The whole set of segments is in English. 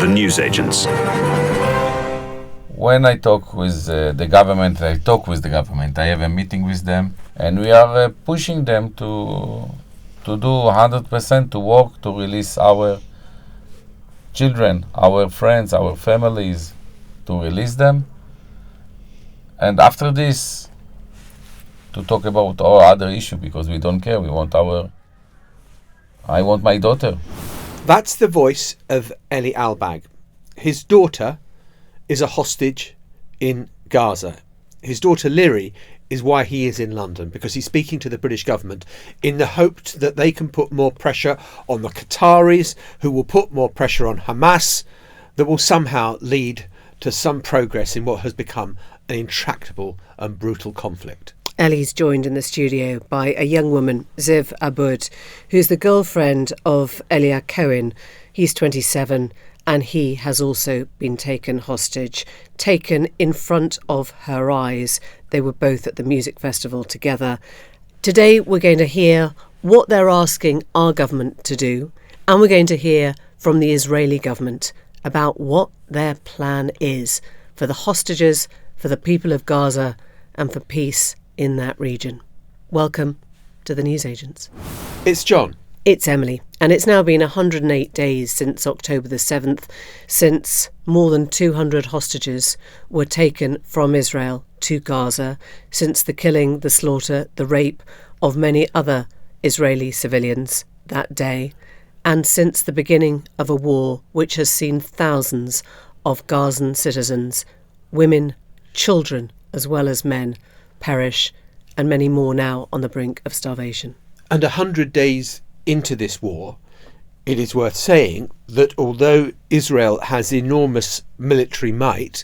the newsagents. When I talk with the government, I have a meeting with them, and we are pushing them to do 100% to work to release our children, our friends, our families, to release them. And after this, to talk about all other issue, because we don't care. I want my daughter. That's the voice of Eli Albag. His daughter is a hostage in Gaza. His daughter Liri is why he is in London, because he's speaking to the British government in the hope that they can put more pressure on the Qataris, who will put more pressure on Hamas, that will somehow lead to some progress in what has become an intractable and brutal conflict. Ellie's joined in the studio by a young woman, Ziv Abud, who's the girlfriend of Elia Cohen. He's 27 and he has also been taken hostage, taken in front of her eyes. They were both at the music festival together. Today we're going to hear what they're asking our government to do, and we're going to hear from the Israeli government about what their plan is for the hostages, for the people of Gaza, and for peace in that region. Welcome to the Newsagents. It's John. It's Emily, and it's now been 108 days since October the 7th, since more than 200 hostages were taken from Israel to Gaza, since the killing, the slaughter, the rape of many other Israeli civilians that day, and since the beginning of a war which has seen thousands of Gazan citizens, women, children, as well as men, perish, and many more now on the brink of starvation. And 100 days into this war, it is worth saying that although Israel has enormous military might,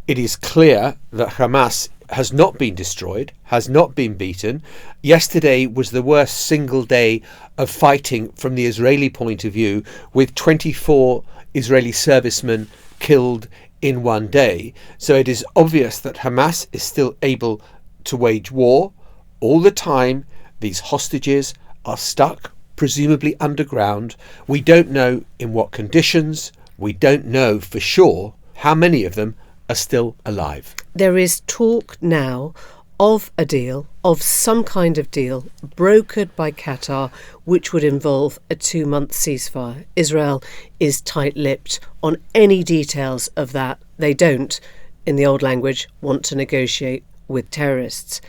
it is clear that Hamas has not been destroyed, has not been beaten. Yesterday was the worst single day of fighting from the Israeli point of view, with 24 Israeli servicemen killed in one day. So it is obvious that Hamas is still able to wage war. All the time, these hostages are stuck, presumably underground. We don't know in what conditions. We don't know for sure how many of them are still alive. There is talk now of a deal, of some kind of deal, brokered by Qatar, which would involve a 2-month ceasefire. Israel is tight-lipped on any details of that. They don't, in the old language, want to negotiate with terrorists.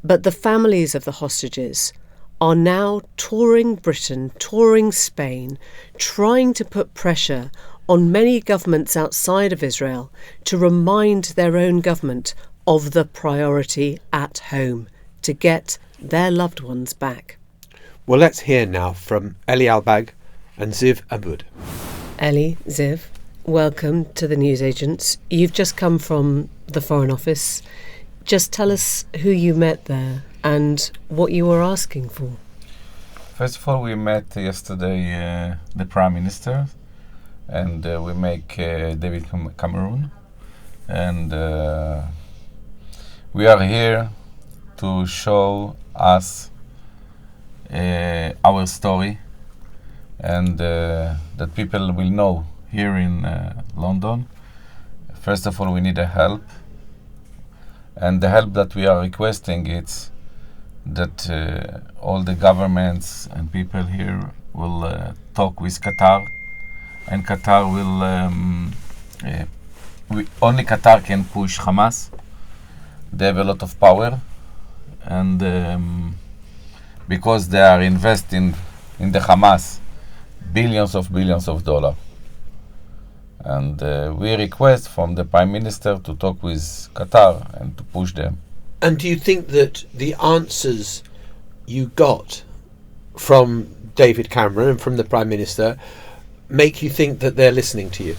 But the families of the hostages are now touring Britain, touring Spain, trying to put pressure on many governments outside of Israel to remind their own government of the priority at home, to get their loved ones back. Well, let's hear now from Eli Albag and Ziv Abud. Eli, Ziv, welcome to the Newsagents. You've just come from the Foreign Office. Just tell us who you met there and what you were asking for. First of all, we met yesterday the Prime Minister, and we make David Cameron, and we are here to show us our story, and that people will know here in London. First of all, we need a help, and the help that we are requesting is that all the governments and people here will talk with Qatar, and Qatar will only Qatar can push Hamas. They have a lot of power, and because they are investing in the Hamas billions of dollars. And we request from the Prime Minister to talk with Qatar and to push them. And do you think that the answers you got from David Cameron and from the Prime Minister make you think that they're listening to you?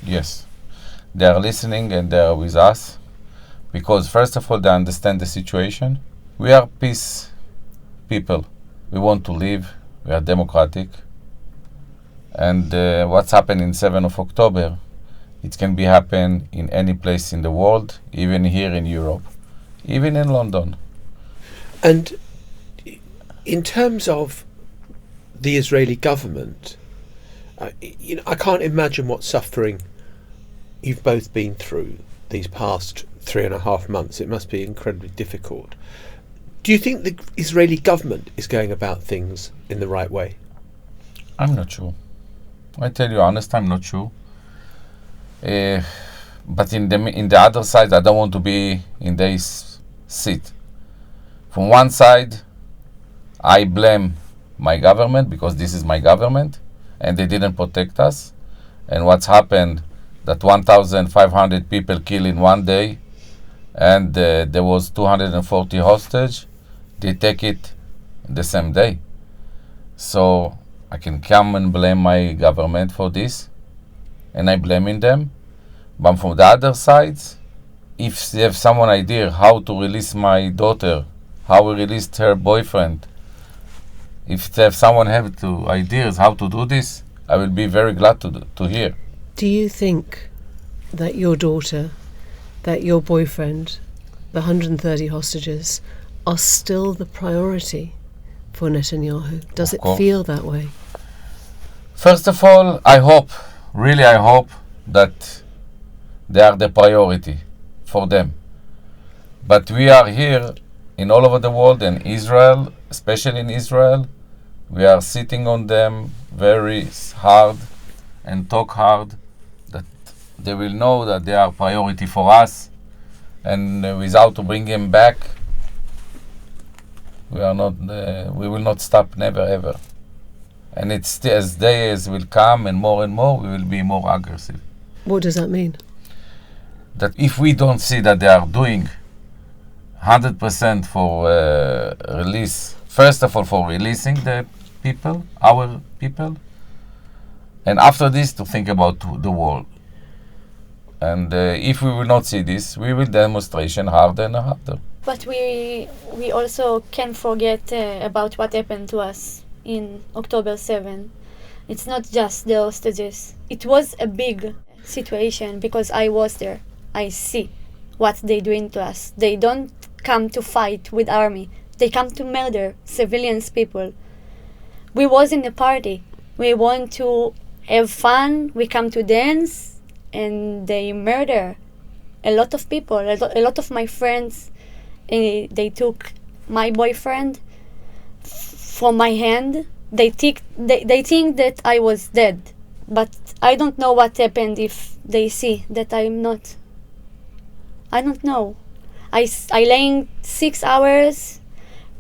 Yes, they are listening and they are with us, because first of all they understand the situation. We are peace people. We want to live. We are democratic. And what's happened in 7th of October, it can be happen in any place in the world, even here in Europe, even in London. And in terms of the Israeli government, I can't imagine what suffering you've both been through these past 3.5 months. It must be incredibly difficult. Do you think the Israeli government is going about things in the right way? I'm not sure. I tell you honest, I'm not sure. But in the other side, I don't want to be in this seat. From one side, I blame my government because this is my government and they didn't protect us. And what's happened, that 1,500 people killed in one day and there was 240 hostage, they take it the same day. So I can come and blame my government for this, and I blaming them. But from the other side, if they have someone idea how to release my daughter, how we released her boyfriend, if they have someone have to ideas how to do this, I will be very glad to hear. Do you think that your daughter, that your boyfriend, the 130 hostages, are still the priority for Netanyahu? Does it feel that way? First of all, I hope that they are the priority for them. But we are here in all over the world, in Israel, especially in Israel, we are sitting on them very hard and talk hard, that they will know that they are priority for us, and without to bring them back, we will not stop, never ever. And it's as days will come and more, we will be more aggressive. What does that mean? That if we don't see that they are doing 100% for release, first of all for releasing the people, our people, and after this to think about the world. And if we will not see this, we will demonstration harder and harder. But we also can't forget about what happened to us in October 7. It's not just the hostages. It was a big situation because I was there. I see what they're doing to us. They don't come to fight with army. They come to murder civilians people. We was in a party. We want to have fun. We come to dance, and they murder a lot of people. A lot of my friends. They took my boyfriend from my hand. They think that I was dead, but I don't know what happened if they see that I'm not. I don't know. I laying 6 hours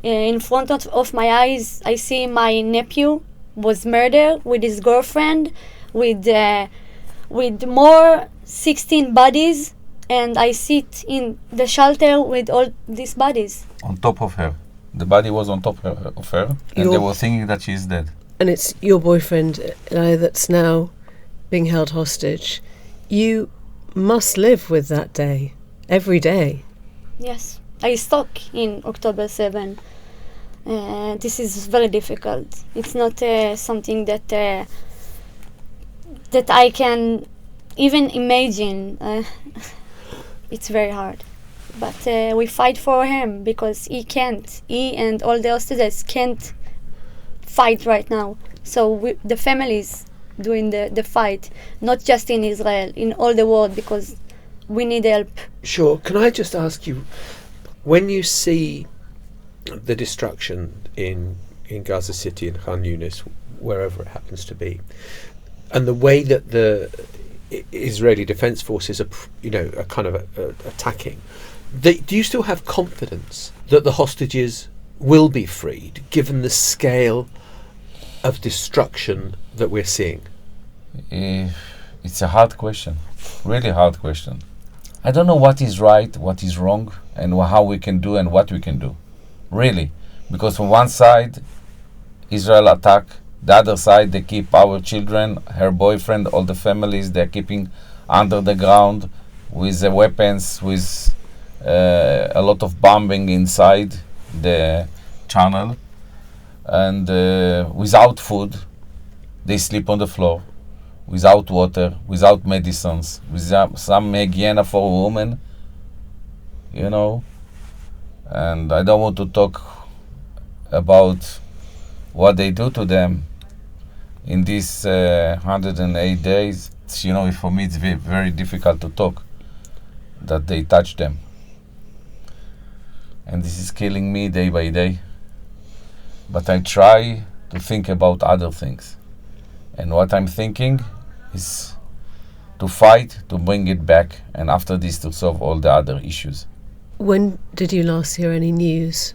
in front of my eyes. I see my nephew was murdered with his girlfriend, with more 16 bodies, and I sit in the shelter with all these bodies. On top of her. The body was on top of her, and they were thinking that she's dead. And it's your boyfriend that's now being held hostage. You must live with that day, every day. Yes, I stuck in October 7. This is very difficult. It's not something that I can even imagine. It's very hard. But we fight for him because he can't. He and all the hostages can't fight right now. So the families doing the fight, not just in Israel, in all the world, because we need help. Sure. Can I just ask you, when you see the destruction in Gaza City, in Khan Yunis, wherever it happens to be, and the way that the Israeli Defense Forces are, are kind of attacking, do you still have confidence that the hostages will be freed, given the scale of destruction that we're seeing? It's a hard question, really hard question. I don't know what is right, what is wrong, and how we can do and what we can do, really. Because from one side, Israel attack, the other side, they keep our children, her boyfriend, all the families, they're keeping under the ground with the weapons, with a lot of bombing inside the channel, and without food. They sleep on the floor, without water, without medicines, without some hygiene for a woman, and I don't want to talk about what they do to them, in these 108 days, for me it's very difficult to talk, that they touch them. And this is killing me day by day. But I try to think about other things. And what I'm thinking is to fight, to bring it back, and after this to solve all the other issues. When did you last hear any news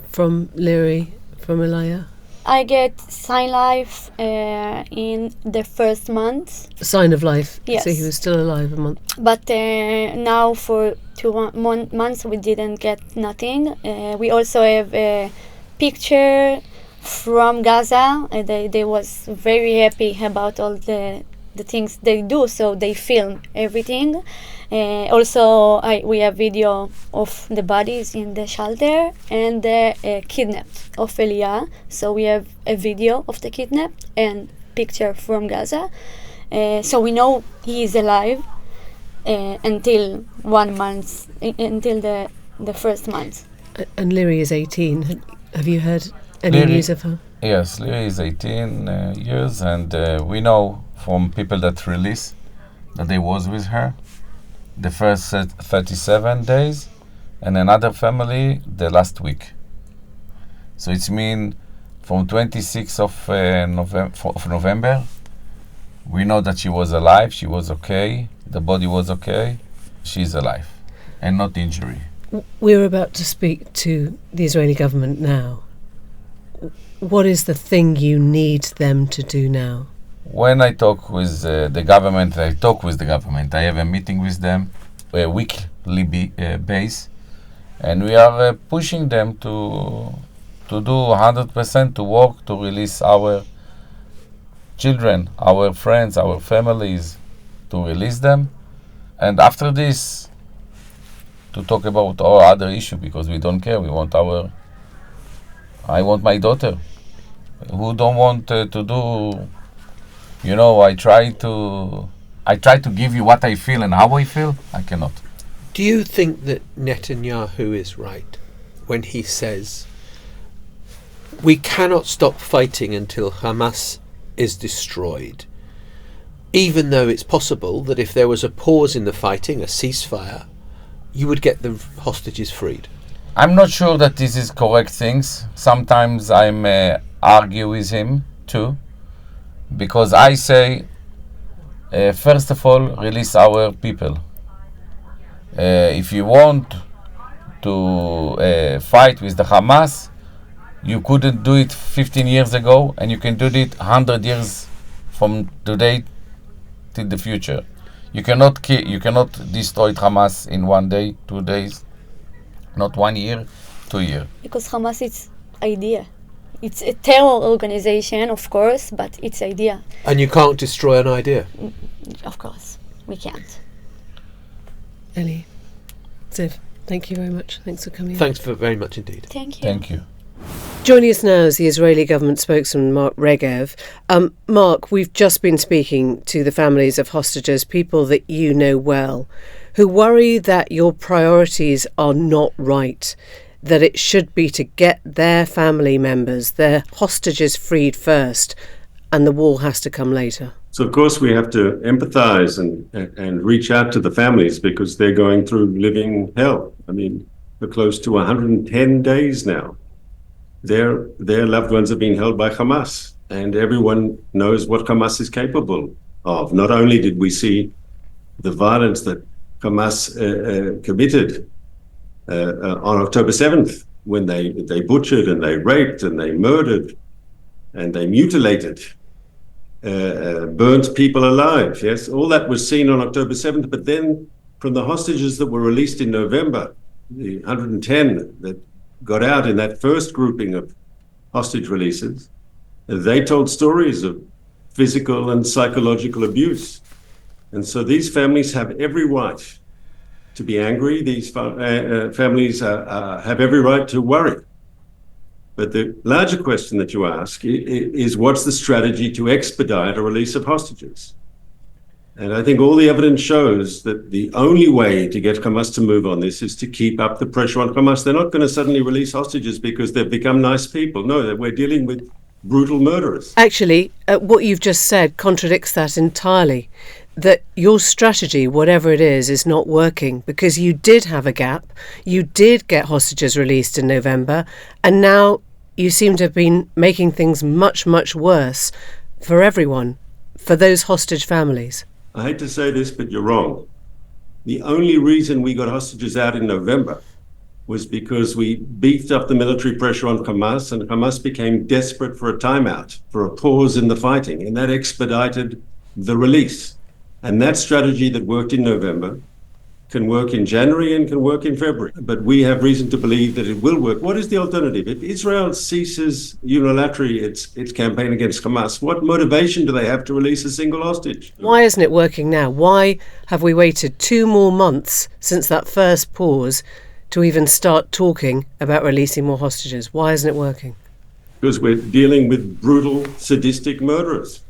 from Liri, from Elia? I get Sign Life in the first month. Sign of life. Yes. So he was still alive a month. But now for 2 months we didn't get nothing. We also have a picture from Gaza. They was very happy about all the things they do, so they film everything. Also, we have video of the bodies in the shelter and the kidnapped of Elia. So we have a video of the kidnapped and picture from Gaza. So we know he is alive until 1 month, until the first month. And Liri is 18. Have you heard any news of her? Yes, Liri is 18 years, and we know from people that release that they was with her the first 37 days, and another family the last week. So it's mean from 26th of November, we know that she was alive, she was okay, the body was okay, she's alive, and not injury. We're about to speak to the Israeli government now. What is the thing you need them to do now? When I talk with the government, I have a meeting with them, a weekly base, and we are pushing them to do 100% to work to release our children, our friends, our families, to release them. And after this, to talk about all other issues, because we don't care. I want my daughter. Who don't want to do, I try to give you what I feel and how I feel. I cannot. Do you think that Netanyahu is right when he says we cannot stop fighting until Hamas is destroyed, even though it's possible that if there was a pause in the fighting, a ceasefire, you would get the hostages freed? I'm not sure that this is correct things. Sometimes I'm argue with him too, because I say, first of all, release our people. If you want to fight with the Hamas, you couldn't do it 15 years ago, and you can do it 100 years from today till the future. You cannot destroy Hamas in 1 day, 2 days, not 1 year, 2 years. Because Hamas is idea. It's a terror organization, of course, but it's idea. And you can't destroy an idea? Of course, we can't. Eli, Ziv, thank you very much. Thanks for coming. Thanks very much indeed. Thank you. Thank you. Joining us now is the Israeli government spokesman, Mark Regev. Mark, we've just been speaking to the families of hostages, people that you know well, who worry that your priorities are not right, that it should be to get their family members, their hostages freed first, and the war has to come later. So, of course, we have to empathize and reach out to the families because they're going through living hell. I mean, for close to 110 days now. Their loved ones have been held by Hamas, and everyone knows what Hamas is capable of. Not only did we see the violence that Hamas committed on October 7th, when they butchered and they raped and they murdered and they mutilated, burnt people alive. Yes, all that was seen on October 7th. But then from the hostages that were released in November, the 110 that got out in that first grouping of hostage releases, they told stories of physical and psychological abuse. And so these families have every right to be angry. These families have every right to worry. But the larger question that you ask is what's the strategy to expedite a release of hostages? And I think all the evidence shows that the only way to get Hamas to move on this is to keep up the pressure on Hamas. They're not going to suddenly release hostages because they've become nice people. No, we're dealing with brutal murderers. Actually, what you've just said contradicts that entirely. That your strategy, whatever it is not working, because you did have a gap, you did get hostages released in November, and now you seem to have been making things much, much worse for everyone, for those hostage families. I hate to say this, but you're wrong. The only reason we got hostages out in November was because we beefed up the military pressure on Hamas, and Hamas became desperate for a timeout, for a pause in the fighting, and that expedited the release. And that strategy that worked in November can work in January and can work in February. But we have reason to believe that it will work. What is the alternative? If Israel ceases unilaterally its campaign against Hamas, what motivation do they have to release a single hostage? Why isn't it working now? Why have we waited 2 more months since that first pause to even start talking about releasing more hostages? Why isn't it working? Because we're dealing with brutal, sadistic murderers.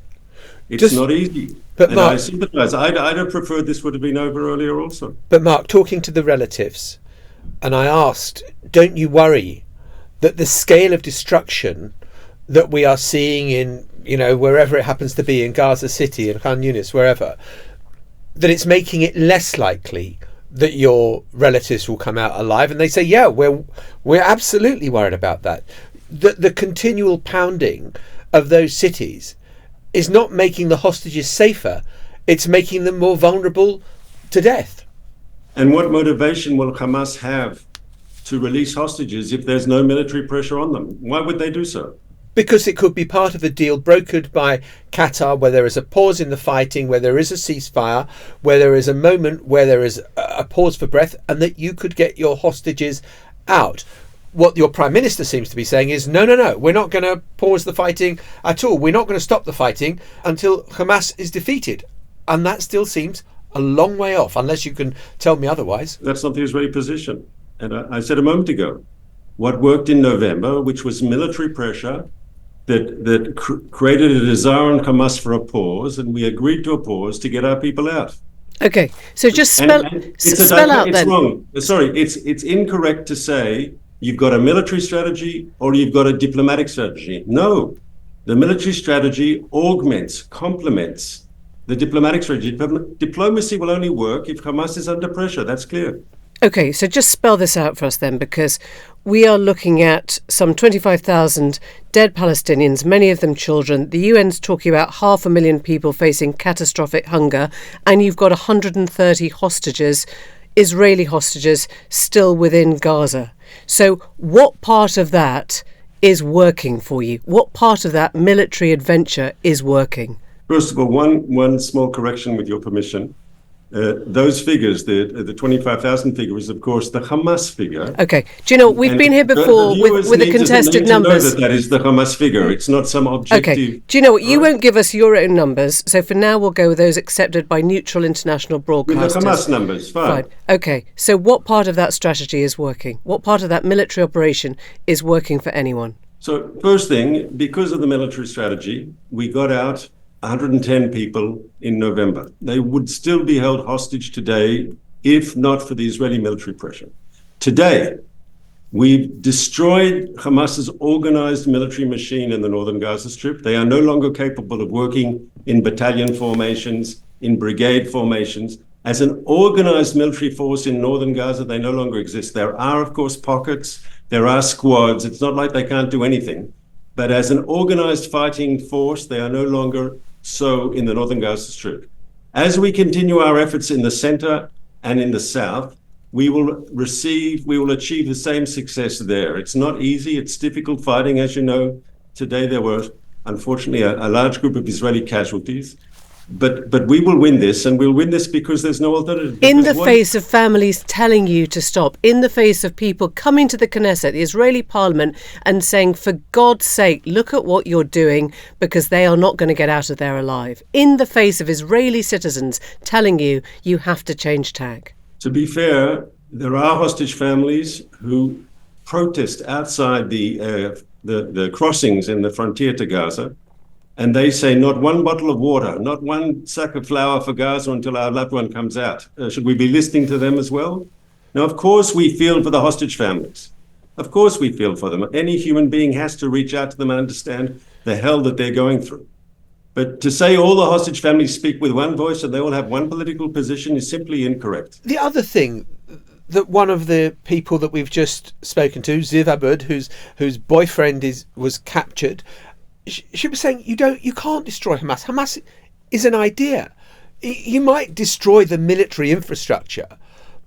It's not easy. But Mark, I sympathise. I'd have preferred this would have been over earlier also. But Mark, talking to the relatives, and I asked, don't you worry that the scale of destruction that we are seeing in, wherever it happens to be, in Gaza City, in Khan Yunis, wherever, that it's making it less likely that your relatives will come out alive? And they say, yeah, we're absolutely worried about that. The continual pounding of those cities is not making the hostages safer, it's making them more vulnerable to death. And what motivation will Hamas have to release hostages if there's no military pressure on them? Why would they do so? Because it could be part of a deal brokered by Qatar, where there is a pause in the fighting, where there is a ceasefire, where there is a moment where there is a pause for breath, and that you could get your hostages out. What your Prime Minister seems to be saying is, no, we're not going to pause the fighting at all. We're not going to stop the fighting until Hamas is defeated. And that still seems a long way off, unless you can tell me otherwise. That's not the Israeli position. And I said a moment ago, what worked in November, which was military pressure that created a desire on Hamas for a pause, and we agreed to a pause to get our people out. Okay, so just spell out it's then. Wrong. Sorry, it's incorrect to say you've got a military strategy or you've got a diplomatic strategy. No, the military strategy augments, complements the diplomatic strategy. Diplomacy will only work if Hamas is under pressure. That's clear. Okay, so just spell this out for us then, because we are looking at some 25,000 dead Palestinians, many of them children. The UN's talking about 500,000 people facing catastrophic hunger, and you've got 130 hostages, Israeli hostages, still within Gaza. So what part of that is working for you? What part of that military adventure is working? First of all, one small correction with your permission. Those figures, the 25,000 figure is, of course, the Hamas figure. Okay. Do you know, we've been here before with the contested numbers. That is the Hamas figure. It's not some objective. Okay. Do you know what? You won't give us your own numbers. So for now, we'll go with those accepted by neutral international broadcasters. With the Hamas numbers, fine. Okay. So what part of that strategy is working? What part of that military operation is working for anyone? So first thing, because of the military strategy, we got out 110 people in November. They would still be held hostage today if not for the Israeli military pressure. Today, we've destroyed Hamas's organized military machine in the northern Gaza Strip. They are no longer capable of working in battalion formations, in brigade formations. As an organized military force in northern Gaza, they no longer exist. There are, of course, pockets. There are squads. It's not like they can't do anything. But as an organized fighting force, they are no longer so in the northern Gaza Strip. As we continue our efforts in the center and in the south, we will achieve the same success there. It's not easy. It's difficult fighting. As you know, today there were, unfortunately, a large group of Israeli casualties. But we will win this, and we'll win this because there's no alternative. In the face of families telling you to stop, in the face of people coming to the Knesset, the Israeli parliament, and saying, for God's sake, look at what you're doing, because they are not going to get out of there alive. In the face of Israeli citizens telling you, you have to change tack. To be fair, there are hostage families who protest outside the crossings in the frontier to Gaza. And they say, not one bottle of water, not one sack of flour for Gaza until our loved one comes out. Should we be listening to them as well? Now, of course, we feel for the hostage families. Of course we feel for them. Any human being has to reach out to them and understand the hell that they're going through. But to say all the hostage families speak with one voice and they all have one political position is simply incorrect. The other thing that one of the people that we've just spoken to, Ziv Abud, whose boyfriend was captured, she was saying you can't destroy Hamas. Hamas is an idea. You might destroy the military infrastructure,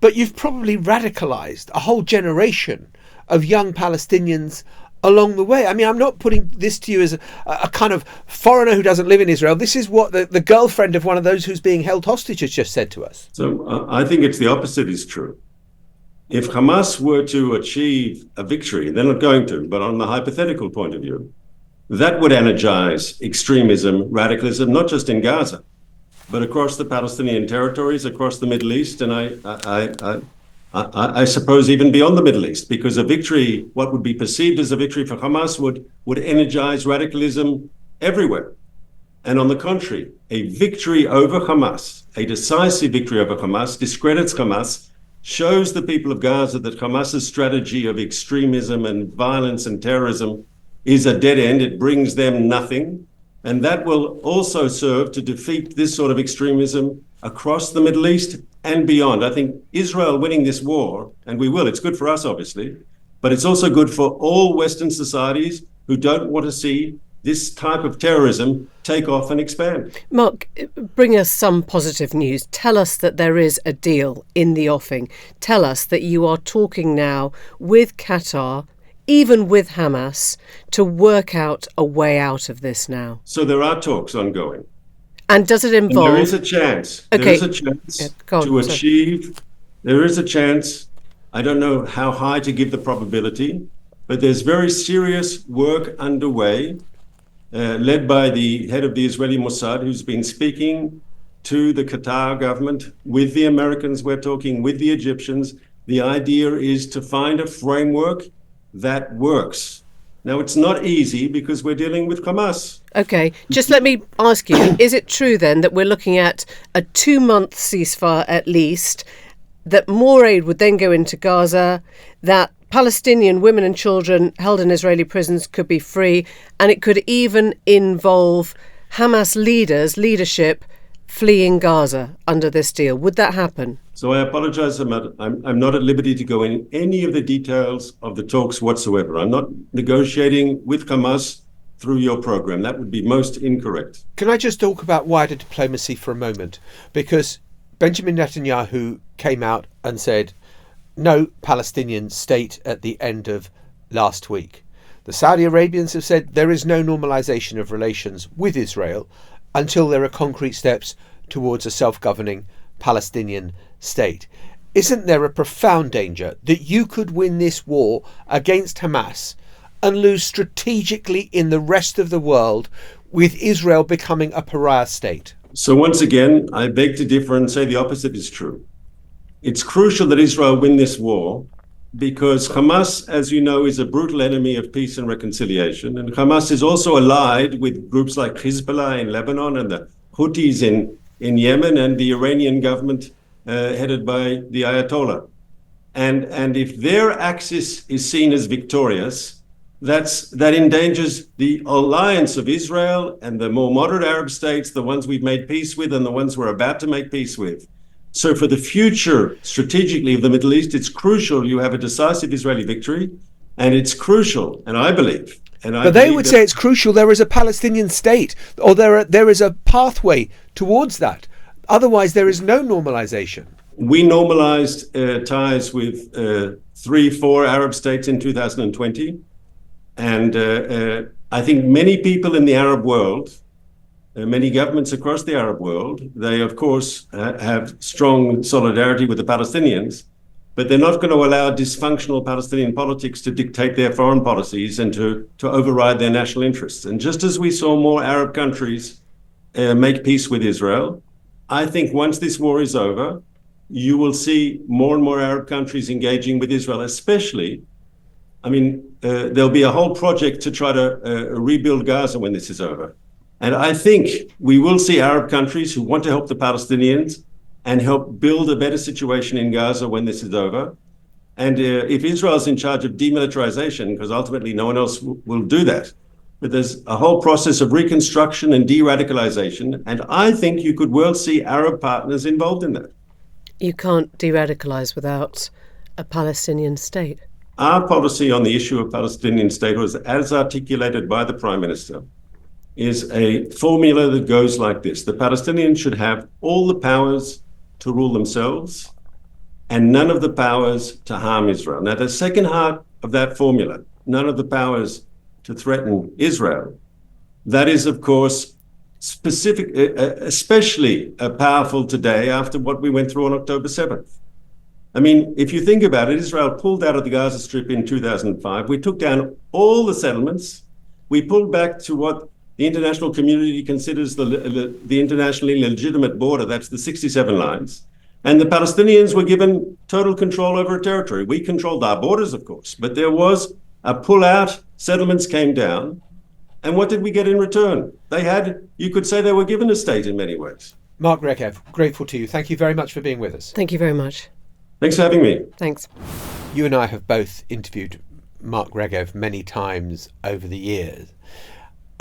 but you've probably radicalized a whole generation of young Palestinians along the way. I mean, I'm not putting this to you as a kind of foreigner who doesn't live in Israel. This is what the girlfriend of one of those who's being held hostage has just said to us. So I think it's the opposite is true. If Hamas were to achieve a victory, they're not going to, but on the hypothetical point of view, that would energize extremism, radicalism, not just in Gaza, but across the Palestinian territories, across the Middle East, and I suppose even beyond the Middle East, because a victory, what would be perceived as a victory for Hamas would energize radicalism everywhere. And on the contrary, a victory over Hamas, a decisive victory over Hamas, discredits Hamas, shows the people of Gaza that Hamas's strategy of extremism and violence and terrorism is a dead end. It brings them nothing. And that will also serve to defeat this sort of extremism across the Middle East and beyond. I think Israel winning this war, and we will, it's good for us, obviously, but it's also good for all Western societies who don't want to see this type of terrorism take off and expand. Mark, bring us some positive news. Tell us that there is a deal in the offing. Tell us that you are talking now with Qatar, even with Hamas, to work out a way out of this now. So there are talks ongoing. And does it involve... And there is a chance. Okay. There is a chance to achieve... There is a chance. I don't know how high to give the probability, but there's very serious work underway, led by the head of the Israeli Mossad, who's been speaking to the Qatar government, with the Americans, we're talking with the Egyptians. The idea is to find a framework that works. Now, it's not easy because we're dealing with Hamas. OK, just let me ask you, is it true then that we're looking at a 2-month ceasefire at least, that more aid would then go into Gaza, that Palestinian women and children held in Israeli prisons could be free, and it could even involve Hamas leadership fleeing Gaza under this deal? Would that happen? So I apologize. I'm not at liberty to go in any of the details of the talks whatsoever. I'm not negotiating with Hamas through your program. That would be most incorrect. Can I just talk about wider diplomacy for a moment? Because Benjamin Netanyahu came out and said no Palestinian state at the end of last week. The Saudi Arabians have said there is no normalization of relations with Israel until there are concrete steps towards a self-governing Palestinian state. Isn't there a profound danger that you could win this war against Hamas and lose strategically in the rest of the world, with Israel becoming a pariah state? So once again, I beg to differ and say the opposite is true. It's crucial that Israel win this war because Hamas, as you know, is a brutal enemy of peace and reconciliation. And Hamas is also allied with groups like Hezbollah in Lebanon and the Houthis in Yemen and the Iranian government headed by the Ayatollah. And if their axis is seen as victorious, that endangers the alliance of Israel and the more moderate Arab states, the ones we've made peace with and the ones we're about to make peace with. So for the future, strategically, of the Middle East, it's crucial you have a decisive Israeli victory. And it's crucial, and I believe... But they would say it's crucial there is a Palestinian state, or there is a pathway towards that. Otherwise, there is no normalization. We normalized ties with 3-4 Arab states in 2020. And I think many people in the Arab world, many governments across the Arab world, they, of course, have strong solidarity with the Palestinians, but they're not going to allow dysfunctional Palestinian politics to dictate their foreign policies and to override their national interests. And just as we saw more Arab countries make peace with Israel, I think once this war is over, you will see more and more Arab countries engaging with Israel, especially, there'll be a whole project to try to rebuild Gaza when this is over. And I think we will see Arab countries who want to help the Palestinians and help build a better situation in Gaza when this is over. And if Israel's in charge of demilitarization, because ultimately no one else will do that, but there's a whole process of reconstruction and de-radicalization, and I think you could well see Arab partners involved in that. You can't de-radicalize without a Palestinian state. Our policy on the issue of Palestinian state was, as articulated by the Prime Minister, is a formula that goes like this. The Palestinians should have all the powers to rule themselves and none of the powers to harm Israel. Now, the second part of that formula, none of the powers to threaten Israel, that is, of course, especially powerful today after what we went through on October 7th. I mean, if you think about it, Israel pulled out of the Gaza Strip in 2005. We took down all the settlements. We pulled back to what the international community considers the internationally legitimate border. That's the 67 lines. And the Palestinians were given total control over a territory. We controlled our borders, of course, but there was a pull-out, settlements came down. And what did we get in return? You could say they were given a state in many ways. Mark Regev, grateful to you. Thank you very much for being with us. Thank you very much. Thanks for having me. Thanks. You and I have both interviewed Mark Regev many times over the years,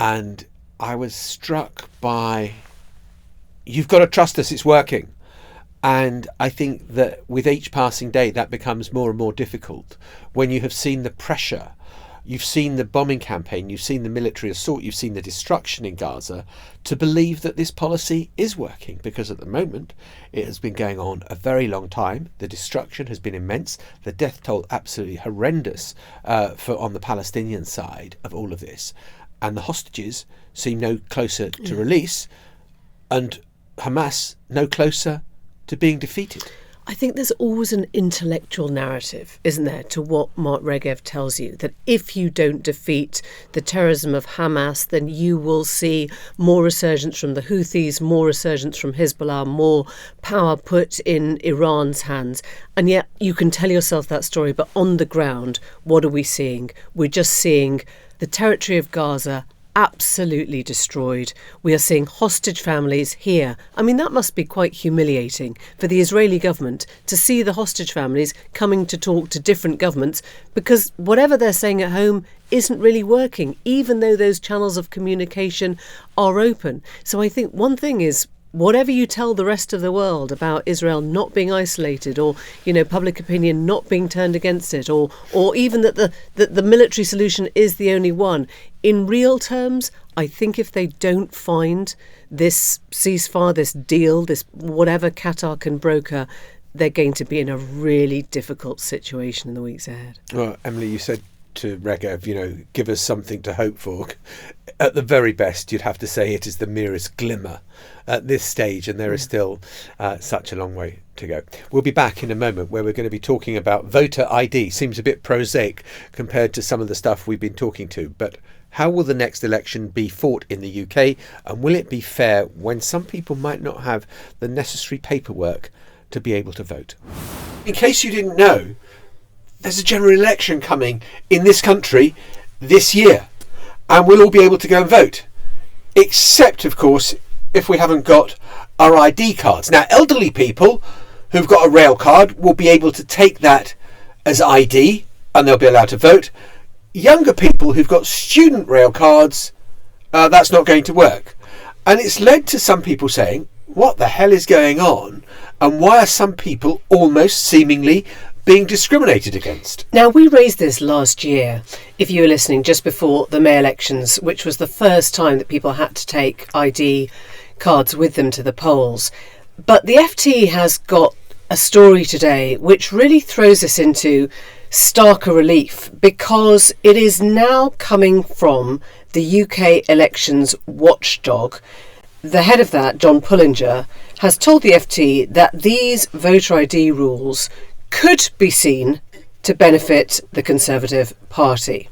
and I was struck by, you've got to trust us, it's working. And I think that with each passing day that becomes more and more difficult when you have seen the pressure, you've seen the bombing campaign, you've seen the military assault, you've seen the destruction in Gaza, to believe that this policy is working, because at the moment it has been going on a very long time. The destruction has been immense, the death toll absolutely horrendous on the Palestinian side of all of this, and the hostages seem no closer to release, and Hamas no closer to being defeated. I think there's always an intellectual narrative, isn't there, to what Mark Regev tells you, that if you don't defeat the terrorism of Hamas, then you will see more resurgence from the Houthis, more resurgence from Hezbollah, more power put in Iran's hands. And yet you can tell yourself that story, but on the ground, what are we seeing? We're just seeing the territory of Gaza absolutely destroyed. We are seeing hostage families here. I mean, that must be quite humiliating for the Israeli government to see the hostage families coming to talk to different governments, because whatever they're saying at home isn't really working, even though those channels of communication are open. So I think one thing is, whatever you tell the rest of the world about Israel not being isolated, or, public opinion not being turned against it, or even that the military solution is the only one, in real terms, I think if they don't find this ceasefire, this deal, this whatever Qatar can broker, they're going to be in a really difficult situation in the weeks ahead. Well, Emily, you said to Regev, give us something to hope for. At the very best, you'd have to say it is the merest glimmer at this stage, and there is still such a long way to go. We'll be back in a moment where we're going to be talking about voter ID. Seems a bit prosaic compared to some of the stuff we've been talking to, but how will the next election be fought in the UK, and will it be fair when some people might not have the necessary paperwork to be able to vote? In case you didn't know, there's a general election coming in this country this year, and we'll all be able to go and vote, except, of course, if we haven't got our ID cards. Now, elderly people who've got a rail card will be able to take that as ID, and they'll be allowed to vote. Younger people who've got student rail cards, that's not going to work. And it's led to some people saying, what the hell is going on? And why are some people almost seemingly being discriminated against? Now, we raised this last year, if you were listening, just before the May elections, which was the first time that people had to take ID cards with them to the polls. But the FT has got a story today which really throws us into starker relief, because it is now coming from the UK elections watchdog. The head of that, John Pullinger, has told the FT that these voter ID rules could be seen to benefit the Conservative Party.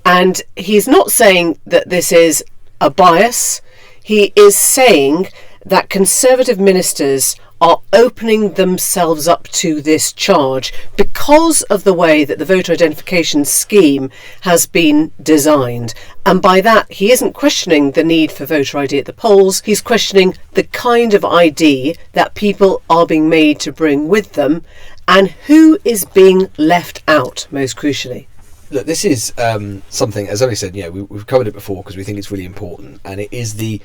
And he's not saying that this is a bias. He is saying that Conservative ministers are opening themselves up to this charge because of the way that the voter identification scheme has been designed. And by that, he isn't questioning the need for voter ID at the polls. He's questioning the kind of ID that people are being made to bring with them, And who is being left out, most crucially? Look, this is something, as Ellie said, we've covered it before because we think it's really important, and it is the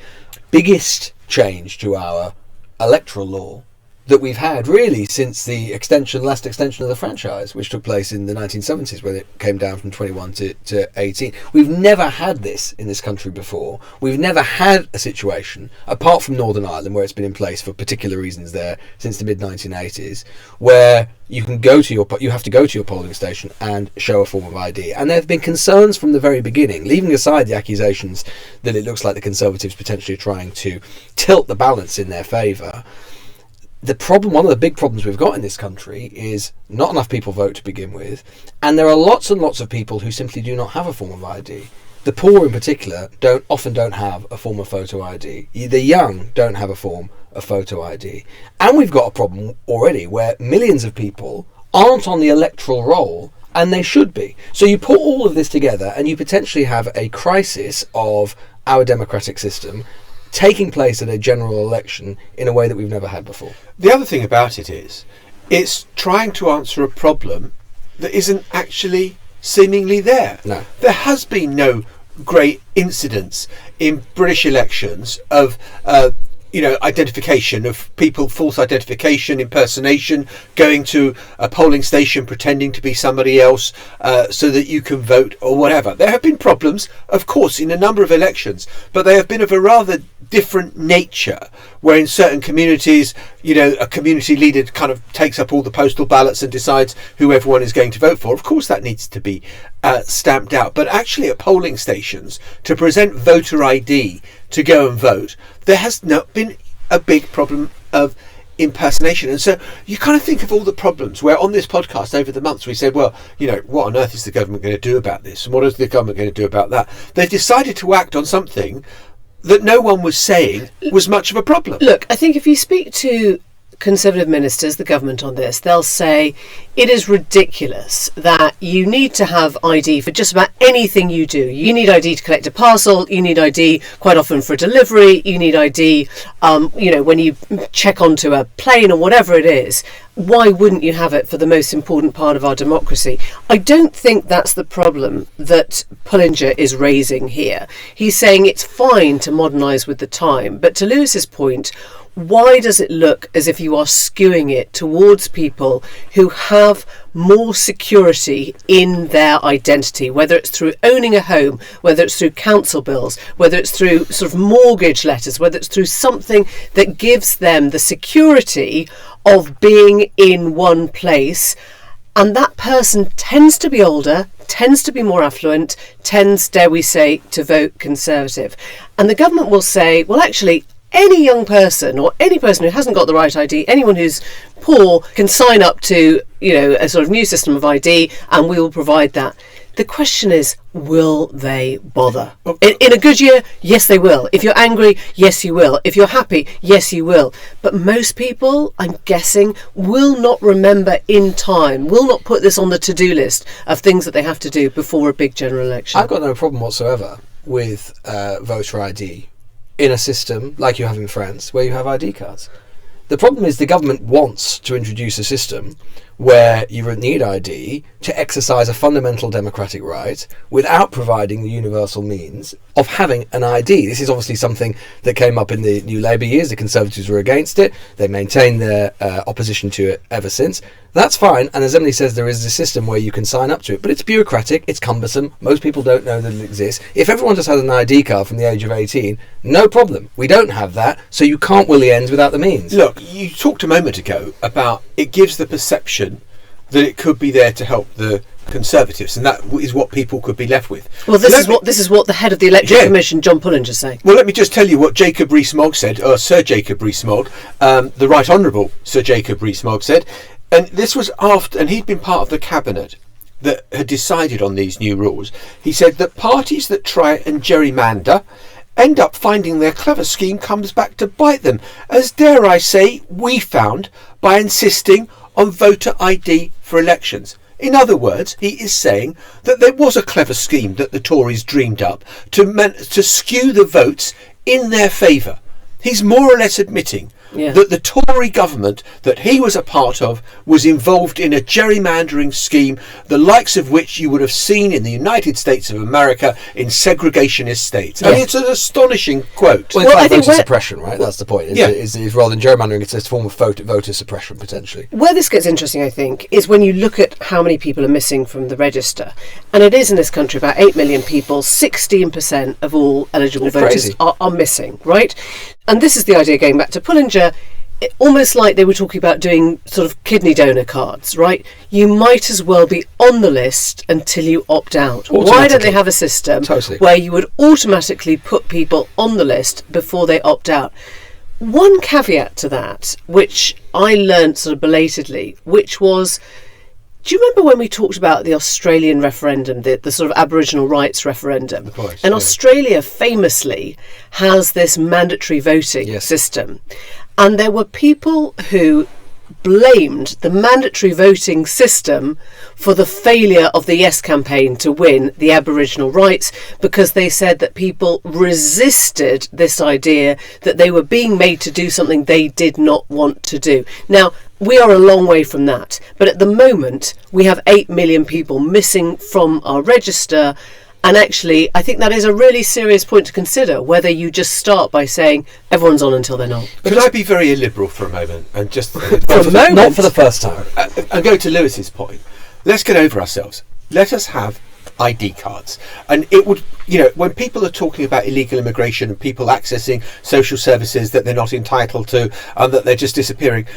biggest change to our electoral law that we've had really since the last extension of the franchise, which took place in the 1970s when it came down from 21 to 18. We've never had this in this country before. We've never had a situation, apart from Northern Ireland, where it's been in place for particular reasons there since the mid-1980s, where you have to go to your polling station and show a form of ID. And there have been concerns from the very beginning, leaving aside the accusations that it looks like the Conservatives potentially are trying to tilt the balance in their favour. One of the big problems we've got in this country is not enough people vote to begin with, and there are lots and lots of people who simply do not have a form of ID. The poor in particular often don't have a form of photo ID. The young don't have a form of photo ID. And we've got a problem already where millions of people aren't on the electoral roll, and they should be. So you put all of this together and you potentially have a crisis of our democratic system taking place at a general election in a way that we've never had before. The other thing about it is, it's trying to answer a problem that isn't actually seemingly there. No. There has been no great incidents in British elections of identification of people, false identification, impersonation, going to a polling station pretending to be somebody else so that you can vote or whatever. There have been problems, of course, in a number of elections, but they have been of a rather different nature, where in certain communities, a community leader kind of takes up all the postal ballots and decides who everyone is going to vote for. Of course, that needs to be stamped out. But actually at polling stations, to present voter ID to go and vote, there has not been a big problem of impersonation. And so you kind of think of all the problems where on this podcast over the months we said, well, what on earth is the government going to do about this? And what is the government going to do about that? They've decided to act on something that no one was saying was much of a problem. Look, I think if you speak to Conservative ministers, the government on this, they'll say it is ridiculous that you need to have ID for just about anything you do. You need ID to collect a parcel, you need ID quite often for delivery, you need ID when you check onto a plane or whatever it is. Why wouldn't you have it for the most important part of our democracy? I don't think that's the problem that Pullinger is raising here. He's saying it's fine to modernise with the time, but to Lewis's point, why does it look as if you are skewing it towards people who have more security in their identity, whether it's through owning a home, whether it's through council bills, whether it's through sort of mortgage letters, whether it's through something that gives them the security of being in one place. And that person tends to be older, tends to be more affluent, tends, dare we say, to vote Conservative. And the government will say, well, actually, any young person or any person who hasn't got the right ID, anyone who's poor can sign up to, a sort of new system of ID, and we will provide that. The question is, will they bother? In a good year, yes, they will. If you're angry, yes, you will. If you're happy, yes, you will. But most people, I'm guessing, will not remember in time, will not put this on the to-do list of things that they have to do before a big general election. I've got no problem whatsoever with voter ID in a system like you have in France, where you have ID cards. The problem is the government wants to introduce a system where you need ID to exercise a fundamental democratic right without providing the universal means of having an ID. This is obviously something that came up in the New Labour years. The Conservatives were against it. They maintained their opposition to it ever since. That's fine, and as Emily says, there is a system where you can sign up to it, but it's bureaucratic, it's cumbersome, most people don't know that it exists. If everyone just has an ID card from the age of 18, no problem. We don't have that, so you can't will the ends without the means. Look, you talked a moment ago about it gives the perception that it could be there to help the Conservatives, and that is what people could be left with. Well, this is what the head of the Electoral Commission, John Pullinger, is saying. Well, let me just tell you what Jacob Rees-Mogg said, or Sir Jacob Rees-Mogg, the Right Honourable Sir Jacob Rees-Mogg said, and this was after, and he'd been part of the cabinet that had decided on these new rules. He said that parties that try and gerrymander end up finding their clever scheme comes back to bite them, as dare I say we found by insisting on voter ID for elections. In other words, he is saying that there was a clever scheme that the Tories dreamed up to skew the votes in their favour. He's more or less admitting that the Tory government that he was a part of was involved in a gerrymandering scheme, the likes of which you would have seen in the United States of America in segregationist states. I mean, it's an astonishing quote. Well, it's like voter suppression, right? That's the point. Is rather than gerrymandering, it's a form of voter suppression, potentially. Where this gets interesting, I think, is when you look at how many people are missing from the register. And it is in this country about 8 million people, 16% of all eligible voters are missing, right? And this is the idea, going back to Pullinger, almost like they were talking about doing sort of kidney donor cards, right? You might as well be on the list until you opt out. Why don't they have a system where you would automatically put people on the list before they opt out? One caveat to that, which I learnt sort of belatedly, which was, do you remember when we talked about the Australian referendum, the sort of Aboriginal rights referendum? Of course, and Australia famously has this mandatory voting system. And there were people who blamed the mandatory voting system for the failure of the Yes campaign to win the Aboriginal rights, because they said that people resisted this idea that they were being made to do something they did not want to do. Now, we are a long way from that, but at the moment we have 8 million people missing from our register. And actually, I think that is a really serious point to consider, whether you just start by saying everyone's on until they're not. Could I be very illiberal for a moment and just not for the first time, and go to Lewis's point? Let's get over ourselves. Let us have ID cards. And it would, when people are talking about illegal immigration and people accessing social services that they're not entitled to and that they're just disappearing,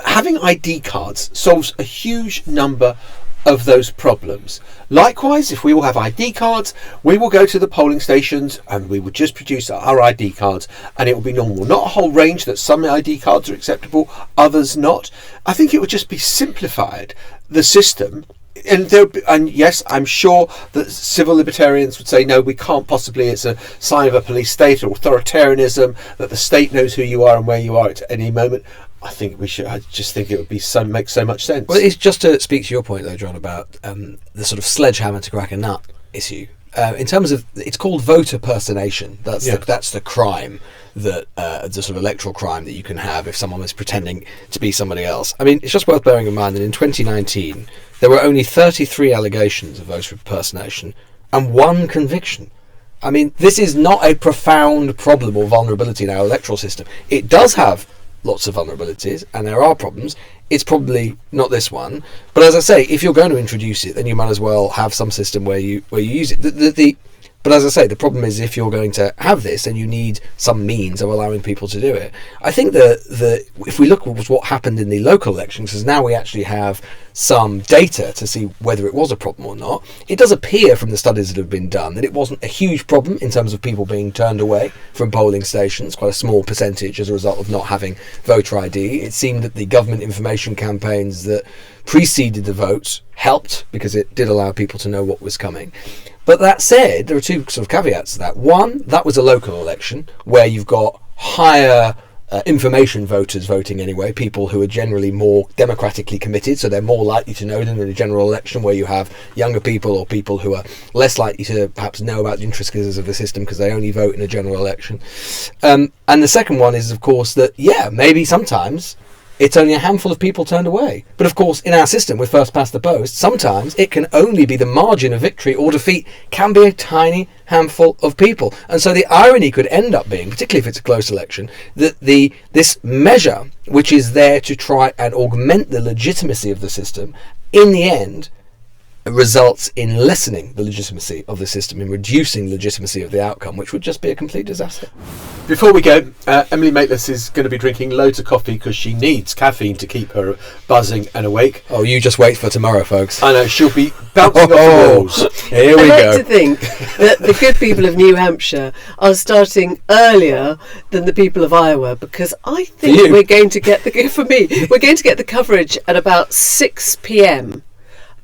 having ID cards solves a huge number of those problems. Likewise, if we all have ID cards, we will go to the polling stations and we will just produce our ID cards and it will be normal. Not a whole range, that some ID cards are acceptable, others not. I think it would just be simplified, the system. And yes, I'm sure that civil libertarians would say, no, we can't possibly, it's a sign of a police state or authoritarianism, that the state knows who you are and where you are at any moment. I just think it would be make so much sense. Well, it's just to speak to your point, though, John, about the sort of sledgehammer to crack a nut issue. In terms of, it's called voter personation. That's the crime, that the sort of electoral crime that you can have if someone is pretending to be somebody else. I mean, it's just worth bearing in mind that in 2019 there were only 33 allegations of voter impersonation and 1 conviction. I mean, this is not a profound problem or vulnerability in our electoral system. It does have lots of vulnerabilities and there are problems. It's probably not this one, but as I say, if you're going to introduce it, then you might as well have some system where you use it. But as I say, the problem is, if you're going to have this, then you need some means of allowing people to do it. I think that if we look at what happened in the local elections, because now we actually have some data to see whether it was a problem or not, it does appear from the studies that have been done that it wasn't a huge problem in terms of people being turned away from polling stations, quite a small percentage as a result of not having voter ID. It seemed that the government information campaigns that preceded the vote helped, because it did allow people to know what was coming. But that said, there are 2 sort of caveats to that. One, that was a local election where you've got higher information voters voting anyway, people who are generally more democratically committed, so they're more likely to know than in a general election where you have younger people or people who are less likely to perhaps know about the intricacies of the system because they only vote in a general election. And the second one is, of course, that, maybe sometimes it's only a handful of people turned away. But of course, in our system with first past the post, sometimes it can only be the margin of victory or defeat can be a tiny handful of people. And so the irony could end up being, particularly if it's a close election, that this measure, which is there to try and augment the legitimacy of the system, in the end results in lessening the legitimacy of the system, in reducing legitimacy of the outcome, which would just be a complete disaster. Before we go, Emily Maitlis is going to be drinking loads of coffee because she needs caffeine to keep her buzzing and awake. Oh, you just wait for tomorrow, folks. I know, she'll be bouncing off the walls. Here we go. I like to think that the good people of New Hampshire are starting earlier than the people of Iowa, because I think we're going to get the coverage at about 6 p.m.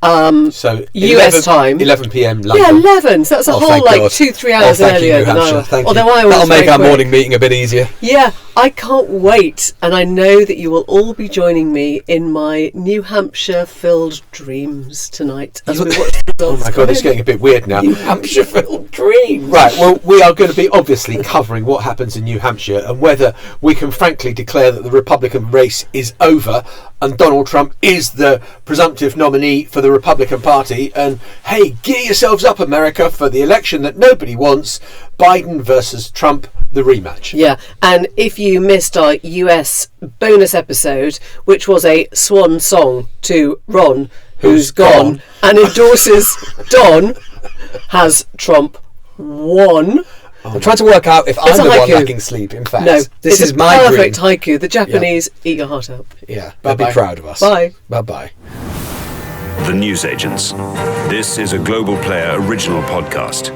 So US time, 11 p.m. London. Yeah, 11. So that's a whole 2-3 hours earlier than Iowa. Although that'll make our morning meeting a bit easier. Yeah, I can't wait, and I know that you will all be joining me in my New Hampshire-filled dreams tonight as we watch the Oh results. my God, it's getting a bit weird now. New Hampshire-filled dream. Right, well, we are going to be obviously covering what happens in New Hampshire and whether we can frankly declare that the Republican race is over and Donald Trump is the presumptive nominee for the Republican Party. And hey, gear yourselves up, America, for the election that nobody wants, Biden versus Trump, the rematch. Yeah, and if you missed our US bonus episode, which was a swan song to Ron, who's gone, and endorses Don, has Trump won? I'm trying to work out if I'm It's a the one haiku. lacking sleep. In fact, No, this it's is a my perfect dream. haiku. The Japanese eat your heart out. Yeah, they'll be Bye-bye. proud of us. Bye. Bye-bye. The Newsagents. This is a Global Player original podcast.